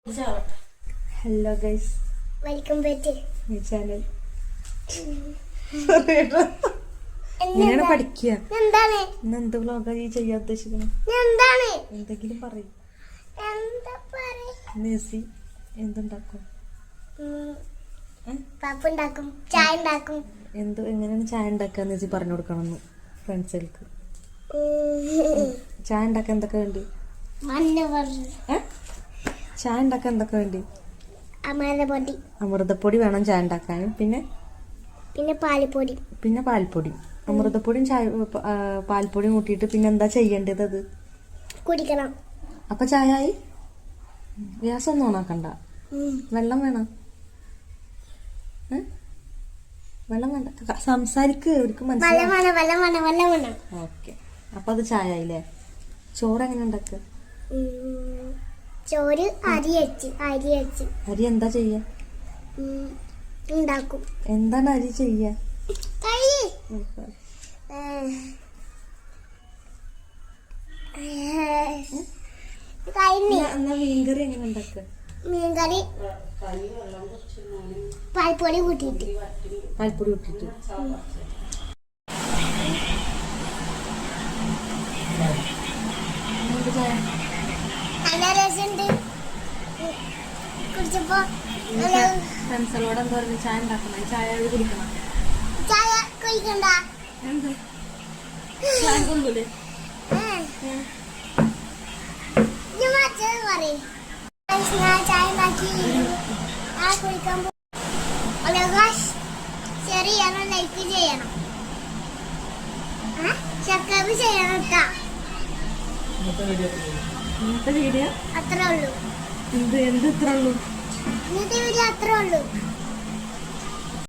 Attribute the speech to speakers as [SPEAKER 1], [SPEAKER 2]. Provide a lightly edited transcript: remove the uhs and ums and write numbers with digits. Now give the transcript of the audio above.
[SPEAKER 1] Hello guys,
[SPEAKER 2] welcome back
[SPEAKER 1] ഈ channel. എങ്ങനെയാണ് പഠിക്കുക? ഇന്ന് എന്ത് വ്ലോഗാ ഈ ചെയ്യാൻ ഉദ്ദേശിക്കുന്നത്? എന്തെങ്കിലും പറയും. നേസി എന്തുണ്ടാക്കും?
[SPEAKER 2] ചായ ഉണ്ടാക്കും.
[SPEAKER 1] എങ്ങനെയാണ് ചായ ഉണ്ടാക്കുക നേസി പറഞ്ഞു കൊടുക്കണമെന്ന് ഫ്രണ്ട്സുകൾക്ക്. ചായ ഉണ്ടാക്കാൻ എന്തൊക്കെ വേണ്ടി? ചായ ഉണ്ടാക്കാൻ എന്തൊക്കെ വേണ്ടി? അമൃതപ്പൊടി വേണം ചായ ഉണ്ടാക്കാൻ. പിന്നെ പാൽപ്പൊടി. അമൃതപ്പൊടിയും പാൽപ്പൊടിയും കൂട്ടിയിട്ട് പിന്നെ എന്താ ചെയ്യേണ്ടത്? അത്
[SPEAKER 2] കുടിക്കണം.
[SPEAKER 1] അപ്പൊ ചായ ആയി. ഗ്യാസ് ഒന്നും ഓണാക്കണ്ട. വെള്ളം വേണം. വെള്ളം വേണ്ട, സംസാരിക്ക്. അവർക്ക് മനസ്സിലാവും. ഓക്കെ, അപ്പൊ അത് ചായ ആയില്ലേ? ചോറ് എങ്ങനെ ഉണ്ടാക്കുക?
[SPEAKER 2] ചോറ് അരി
[SPEAKER 1] എന്താ ചെയ്യാ?
[SPEAKER 2] ഉണ്ടാക്കും.
[SPEAKER 1] എന്താണ് അരി ചെയ്യാ? മീൻകറി എങ്ങനെ ഉണ്ടാക്കുക?
[SPEAKER 2] മീൻകറി പാൽപ്പൊടി കൂട്ടിയിട്ട് നല്ല രസമുണ്ട്. കുടിച്ചപ്പോ
[SPEAKER 1] ഫ്രണ്ട്സുകളോട് എന്താ പറയുക? ചായ ഉണ്ടാക്കണം, ചായ കുടിക്കണം.
[SPEAKER 2] ചായ കുടിക്കണ്ട.
[SPEAKER 1] എന്ത് ചായ കൊള്ളൂലേ?
[SPEAKER 2] ചായ ഉണ്ടാക്കി കുടിക്കാൻ ശരിയാണ്. ലൈക്ക് ചെയ്യണം, സബ്സ്ക്രൈബ് ചെയ്യണം.
[SPEAKER 1] ഇന്നത്തെ വീഡിയോ
[SPEAKER 2] അത്രേ ഉള്ളൂ.
[SPEAKER 1] എന്ത് ഇത്ര ഉള്ളൂ?
[SPEAKER 2] ഇന്നത്തെ വീഡിയോ അത്രേ ഉള്ളൂ.